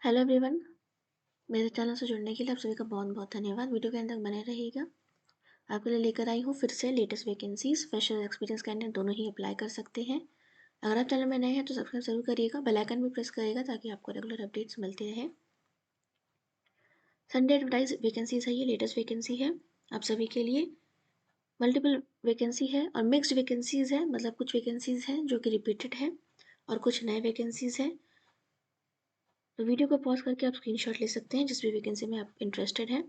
Hello everyone, मेरे channel से जुड़ने के लिए आप सभी का बहुत बहुत धन्यवाद। वीडियो के अंत तक बने रहिएगा। आपके लिए लेकर आई हूँ फिर से latest vacancies. Fresher experience candidate दोनों ही अप्लाई कर सकते हैं। अगर आप चैनल में नए हैं तो सब्सक्राइब जरूर करिएगा, बेल आइकन भी प्रेस करिएगा ताकि आपको रेगुलर अपडेट्स मिलते रहे। संडे एडवर्टाइज वैकेंसीज है, ये लेटेस्ट वैकेंसी है आप सभी के लिए। मल्टीपल वैकेंसी है और मिक्सड वैकेंसीज है, मतलब कुछ वैकेंसीज हैं जो कि रिपीटेड है और कुछ नए वैकेंसीज हैं। तो वीडियो को पॉज करके आप स्क्रीनशॉट ले सकते हैं जिस भी वैकेंसी में आप इंटरेस्टेड हैं।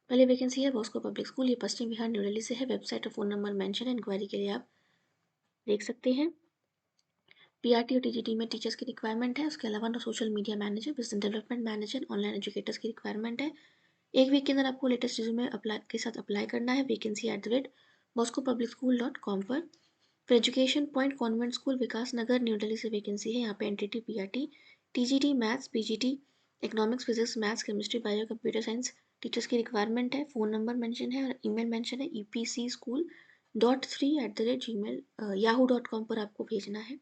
पहले वैकेंसी है बॉस्को पब्लिक स्कूल, ये पश्चिम बिहार न्यू दिल्ली से है। वेबसाइट और फ़ोन नंबर मेंशन है, इंक्वायरी के लिए आप देख सकते हैं। पीआरटी और टीजीटी में टीचर्स की रिक्वायरमेंट है। उसके अलावा social media manager, business development manager, online educators की रिक्वायरमेंट है। एक वीक के अंदर आपको लेटेस्ट रिज्यूमे अप्लाई के साथ अप्लाई करना है। वैकेंसी @boscopublicschool.com पर। फिर Education Point Convent School Vikas Nagar New Delhi से वैकेंसी है। यहाँ पे NTT, PRT, TGT, maths, PGT, economics, physics, maths, chemistry, bio, computer science teachers की रिक्वायरमेंट है। फ़ोन नंबर मेंशन है और ईमेल मेंशन है epcschool.3@gmail yahoo.com पर आपको भेजना है।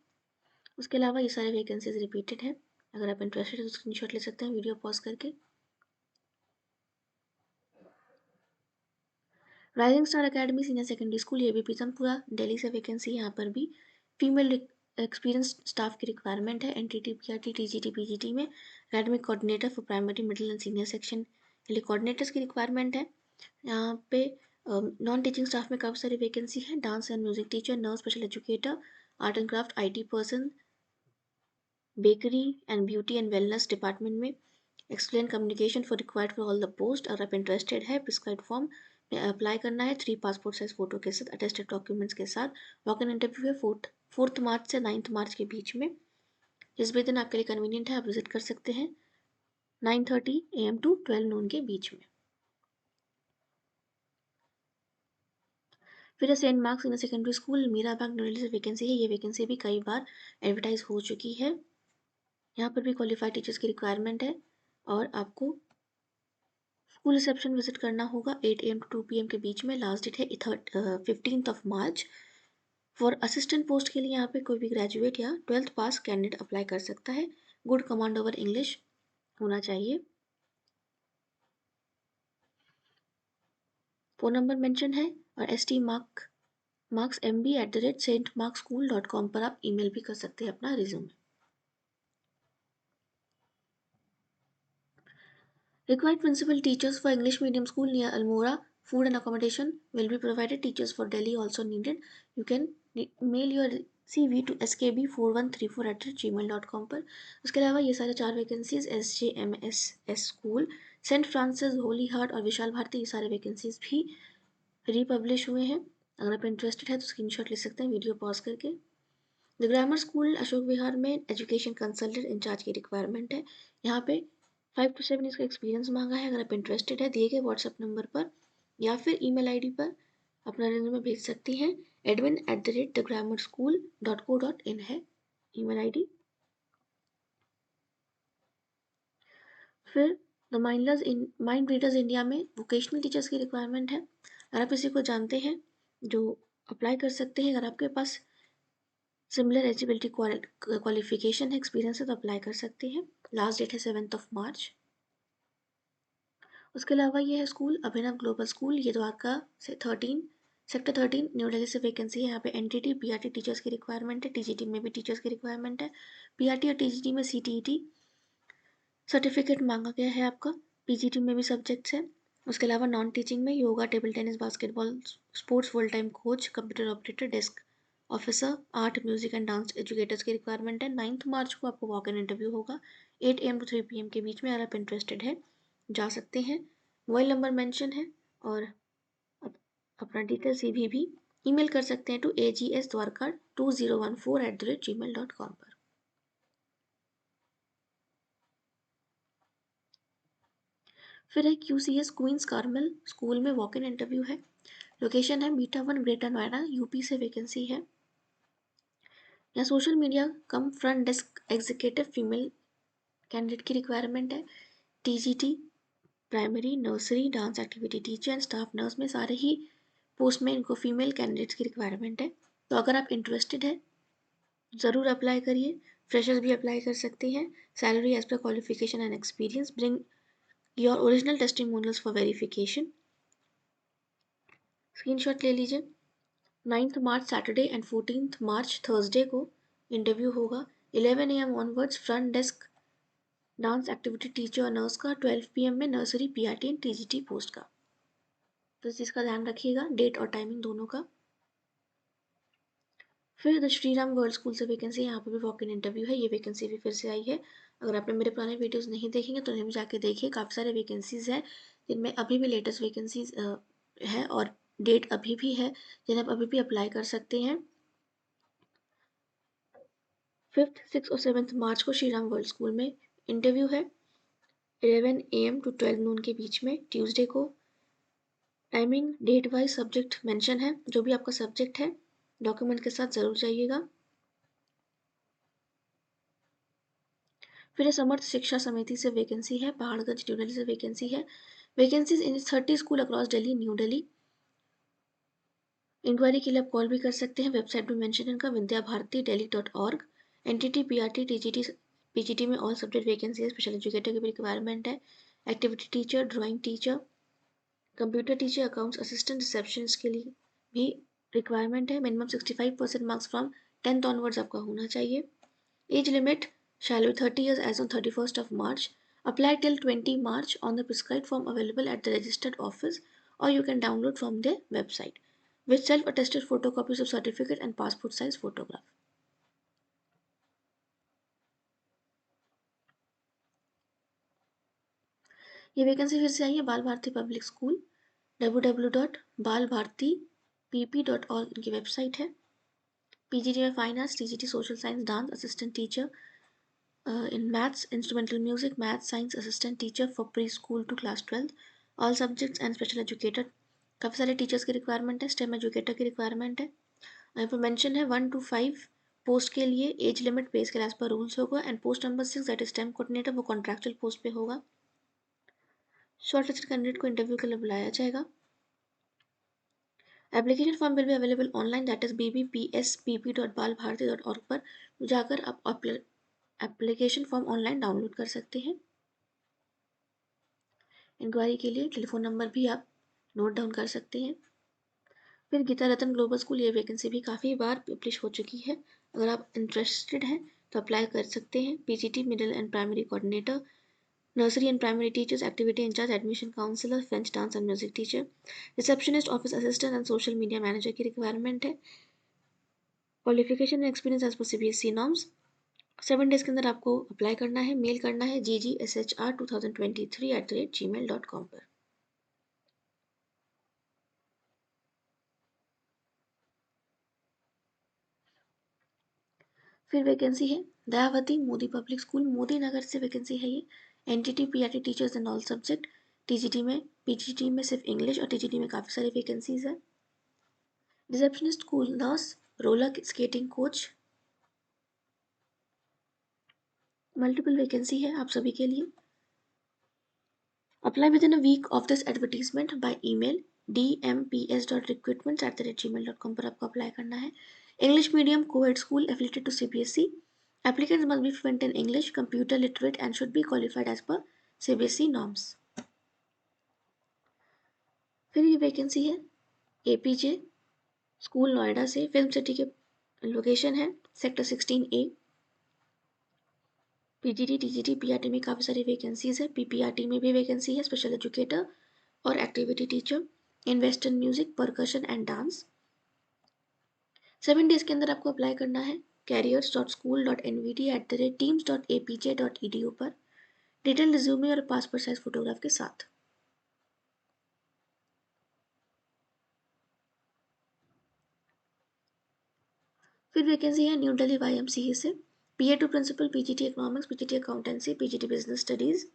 उसके अलावा ये सारे वैकेंसीज रिपीटेड है। अगर आप इंटरेस्टेड है तो स्क्रीनशॉट ले सकते हैं वीडियो पॉज करके। Rising star academy senior secondary school, ये भी पीतमपुरा दिल्ली से वैकेंसी है। यहाँ पर भी फीमेल एक्सपीरियंस स्टाफ की रिक्वायरमेंट है। एनटीटी, पीआरटी, टीजीटी, पीजीटी में academic coordinator for primary, middle and senior section के लिए कोऑर्डिनेटर्स की रिक्वायरमेंट है। यहाँ पे नॉन टीचिंग स्टाफ में काफ़ी सारी वैकेंसी है। Dance and music teacher, nurse, special educator, art and craft, IT person, bakery and beauty and wellness department में explain communication for required for all the post. अगर आप इंटरेस्टेड है prescribe form में apply करना है 3 passport size photo के साथ attested documents के साथ। वॉक इन इंटरव्यू है 4 मार्च से 9 मार्च के बीच में। जिस भी दिन आपके लिए कन्वीनियंट है आप विजिट कर सकते हैं 9:30 AM टू 12 नून के बीच में। फिर Saint Mark's senior secondary school Mirabagh New Delhi से वैकेंसी है। ये वैकेंसी भी कई बार एडवर्टाइज हो चुकी है। यहाँ पर भी क्वालिफाइड टीचर्स की रिक्वायरमेंट है और आपको स्कूल रिसेप्शन विजिट करना होगा 8 AM टू 2 PM के बीच में। लास्ट डेट है 15 मार्च। फॉर असिस्टेंट पोस्ट के लिए यहाँ पे कोई भी ग्रेजुएट या 12th पास कैंडिडेट अप्लाई कर सकता है। गुड कमांड ओवर इंग्लिश होना चाहिए। फ़ोन नंबर मेंशन है और stmarksmb@stmarkschool.com पर आप ईमेल भी कर सकते हैं अपना resume. Required principal teachers for English medium school near Almora. Food and accommodation will be provided. Teachers for Delhi also needed. You can mail your CV to skb4134@gmail.com पर। उसके अलावा ये सारे 4 vacancies SJMSS school, saint Francis holy heart और विशाल भारती, ये सारे vacancies भी republish हुए हैं। अगर आप इंटरेस्टेड है तो स्क्रीनशॉट ले सकते हैं वीडियो पॉज करके। The grammar school Ashok Vihar में एजुकेशन कंसल्टेंट इंचार्ज की रिक्वायरमेंट है। यहाँ पे 5 to 7 ईयर्स का एक्सपीरियंस मांगा है। अगर आप इंटरेस्टेड है दिए गए व्हाट्सएप नंबर पर या फिर ईमेल आईडी पर अपना रिज्यूमे भेज सकती हैं। admin@thegrammarschool.co.in है ईमेल आईडी। फिर द माइंड रीडर्स इंडिया में वोकेशनल टीचर्स की रिक्वायरमेंट है। अगर आप किसी को जानते हैं जो अप्लाई कर सकते हैं, अगर आपके पास सिमिलर एलिजिबिलिटी क्वालिफिकेशन है, एक्सपीरियंस है तो अप्लाई कर सकते हैं। लास्ट डेट है 7 मार्च। उसके अलावा ये है स्कूल अभिनव ग्लोबल स्कूल, ये द्वारका से 13 न्यू दिल्ली से वैकेंसी है। यहाँ पे एनटीटी, पीआरटी टीचर्स की रिक्वायरमेंट है। टीजीटी में भी टीचर्स की रिक्वायरमेंट है। पीआरटी और टीजीटी में सीटीईटी सर्टिफिकेट मांगा गया है आपका। पीजीटी में भी सब्जेक्ट्स हैं। उसके अलावा नॉन टीचिंग में yoga, table tennis, basketball, sports full time coach, computer operator, desk officer, art, music and dance educators की रिक्वायरमेंट है। 9 मार्च को आपको वॉक इन इंटरव्यू होगा 8 AM टू 3 PM के बीच में। अगर आप इंटरेस्टेड है जा सकते हैं। मोबाइल नंबर मेंशन है और अपना डिटेल CV भी ईमेल कर सकते हैं टू agsdwarka2014@gmail.com पर। फिर है QCS क्वींस कार्मल स्कूल में वॉक इन इंटरव्यू है। लोकेशन है बीटा 1 ग्रेटर नोएडा, यूपी से वैकेंसी है। यहाँ social media cum front desk executive female candidate की रिक्वायरमेंट है। TGT, primary, nursery, dance activity teacher and staff nurse में सारे ही पोस्ट में इनको फीमेल कैंडिडेट्स की रिक्वायरमेंट है। तो अगर आप इंटरेस्टेड है ज़रूर अप्लाई करिए। फ्रेशर्स भी अप्लाई कर सकते हैं। Salary as per qualification and experience. Bring your original testimonials for verification. Screenshot ले लीजिए। 9th March Saturday and 14th March Thursday को इंटरव्यू होगा। 11 AM onwards front desk dance activity teacher और नर्स का, 12 PM में nursery PRT and TGT post का। तो इस चीज़ का ध्यान रखिएगा, डेट और टाइमिंग दोनों का। फिर the Shri Ram girls school से वैकेंसी, यहाँ पर भी वॉक इन इंटरव्यू है। ये वैकेंसी भी फिर से आई है। अगर आपने मेरे पुराने वीडियोस नहीं देखेंगे तो उन्हें भी जाके देखिए, काफ़ी सारे वैकेंसीज हैं जिनमें अभी भी लेटेस्ट वैकेंसीज है और डेट अभी भी है, जिन्हें आप अभी भी अप्लाई कर सकते हैं। 5th, 6th और 7th मार्च को श्री राम गर्ल्स स्कूल में इंटरव्यू है। 11 AM to 12 नून के बीच में ट्यूसडे को। Timing date wise subject mention है। जो भी आपका सब्जेक्ट है डॉक्यूमेंट के साथ ज़रूर जाइएगा। फिर समर्थ शिक्षा समिति से वैकेंसी है। पहाड़गंज न्यू दिल्ली से वैकेंसी है। Vacancies in 30 school across Delhi new Delhi. Enquiry के लिए आप कॉल भी कर सकते हैं। वेबसाइट भी मेंशन है इनका, vidyabharati.delhi.org। NTT PRT TGT PGT में ऑल सब्जेक्ट वैकेंसी है। स्पेशल एजुकेटर की भी रिक्वायरमेंट है। Activity teacher, drawing teacher, computer teacher, accounts assistant, receptionist के लिए भी रिक्वायरमेंट है। Minimum 65% marks from 10th onwards आपका होना चाहिए। Age limit shall be 30 years as on 31st of March. Apply till 20 March on the prescribed form available at the registered office, or you can download from their website with self-attested photocopies of certificate and passport size photograph. ये vacancy फिर से आई है। बाल Bharti public school, www.balbhartipp.org इनकी website है। PGT में fine arts, TGT social science, dance assistant teacher, in maths, instrumental music, maths, science assistant teacher for preschool to class 12th, all subjects and special educator। काफ़ी सारे teachers की requirement है। Stem educator की requirement है। यहाँ पर mention है 1 to 5 post के लिए age limit pay scale as per rules होगा। And post number 6 that is STEM coordinator, वो कॉन्ट्रैक्चुअल पोस्ट पे होगा। शॉर्ट लिस्टेड कैंडिडेट को इंटरव्यू के लिए बुलाया जाएगा। Application form will be available online, that is bbpspp.balbharti.org पर जाकर आप एप्लीकेशन फॉर्म ऑनलाइन डाउनलोड कर सकते हैं। इंक्वायरी के लिए टेलीफोन नंबर भी आप नोट डाउन कर सकते हैं। फिर गीता रतन ग्लोबल स्कूल, ये वैकेंसी भी काफ़ी बार पब्लिश हो चुकी है। अगर आप इंटरेस्टेड हैं तो अप्लाई कर सकते हैं। PGT middle and primary coordinator, nursery and primary teachers, activity incharge, admission counsellor, French dance and music teacher, receptionist, office assistant and social media manager की रिक्वायरमेंट है। Qualification and experience as per CBSE norms. 7 days के अंदर आपको apply करना है। Mail करना है ggshR2023@gmail.com पर। फिर वैकेंसी है दयावती मोदी पब्लिक स्कूल, मोदी नगर से वैकेंसी है ये। NTT PRT teachers in all subject. TGT में, PGT में सिर्फ इंग्लिश और TGT में काफ़ी सारी वैकेंसीज है। Receptionist, school nurse, roller skating coach, multiple vacancy है आप सभी के लिए। Apply within a week of this advertisement by email dmps.recruitments@gmail.com पर आपको अप्लाई करना है। English medium coed school affiliated to CBSE। Applicants must be fluent in English, computer literate and should be qualified as per CBSE norms। फिर ये vacancy है APJ school Noida से, film city के location है sector 16A। PGT TGT PRT में काफ़ी सारी vacancies है। PPRT में भी वैकेंसी है, स्पेशल एजुकेटर और activity teacher in western music, percussion and dance. 7 days के अंदर आपको अप्लाई करना है। careers.school.nvd@teams.apj.edu पर डिटेल रिज्यूमे और पासपोर्ट साइज फोटोग्राफ के साथ। फिर वैकेंसी है न्यू दिल्ली YMCA से, PA to principal, PGT economics, PGT accountancy, PGT business studies.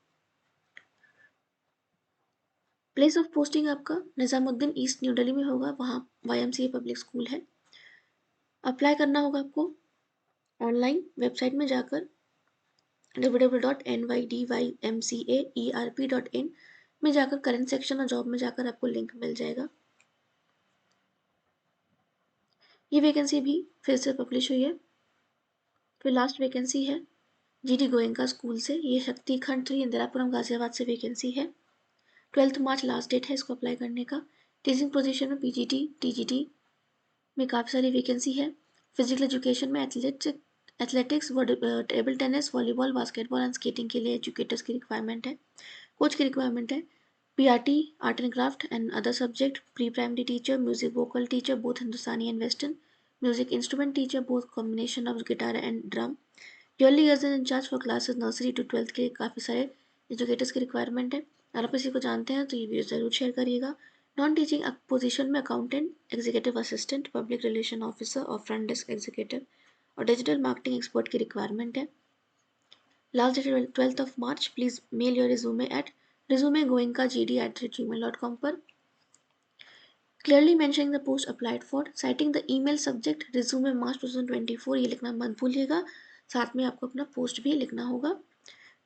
Place of posting आपका निजामुद्दीन ईस्ट न्यू दिल्ली में होगा, वहाँ YMCA पब्लिक स्कूल है। अप्लाई करना होगा आपको ऑनलाइन वेबसाइट में जाकर www.nydymcaerp.in में जाकर करंट सेक्शन और जॉब में जाकर आपको लिंक मिल जाएगा। ये वैकेंसी भी फिर से पब्लिश हुई है। फिर लास्ट वैकेंसी है जीडी गोयनका स्कूल से, ये शक्ति खंड 3 इंदिरापुरम गाजियाबाद से वैकेंसी है। 12 मार्च लास्ट डेट है इसको अप्लाई करने का। टीचिंग पोजीशन में पीजीटी टीजीटी में काफ़ी सारी वैकेंसी है। फिजिकल एजुकेशन में athletics, table tennis, volleyball, basketball and skating के लिए एजुकेटर्स की रिक्वायरमेंट है। कोच की रिक्वायरमेंट है। PRT art and craft and other subject, pre primary teacher, music vocal teacher both Hindustani and western, music instrument teacher both combination of guitar and drum. Early गर्सन in charge for classes nursery to 12th के काफ़ी सारे educators की requirement है। अगर आप किसी को जानते हैं तो ये वीडियो ज़रूर शेयर करिएगा। नॉन टीचिंग पोजीशन में accountant, executive assistant, public relation officer और फ्रंट डेस्क एग्जीक्यूटिव और डिजिटल मार्केटिंग एक्सपर्ट की रिक्वायरमेंट है। लास्ट डेट है 12th of March. Please mail your resume at resumegoenkagd@gmail.com पर clearly mentioning the post applied for, citing the email subject resume March 2024, ये लिखना मत भूलिएगा। साथ में आपको अपना पोस्ट भी लिखना होगा।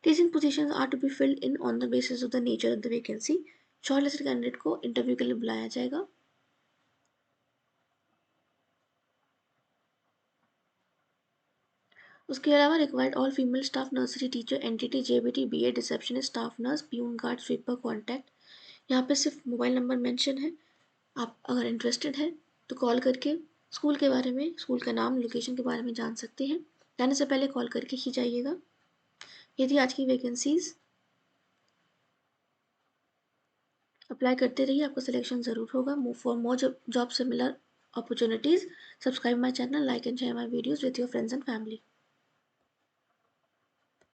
Teaching positions are to be filled in on the basis of the nature of the vacancy. Shortlisted candidate को इंटरव्यू के लिए बुलाया जाएगा। उसके अलावा required all female staff nursery teacher NTT JBT BEd receptionist staff nurse peon guard sweeper contact. यहाँ पे सिर्फ मोबाइल नंबर मेंशन है। आप अगर इंटरेस्टेड है तो कॉल करके स्कूल के बारे में, स्कूल का नाम, लोकेशन के बारे में जान सकते हैं। जाने से पहले कॉल करके ही जाइएगा। ये थी आज की वैकेंसीज। अप्लाई करते रहिए, आपका सिलेक्शन ज़रूर होगा। Move for more job similar opportunities, subscribe my channel, like and share my videos with your friends and family.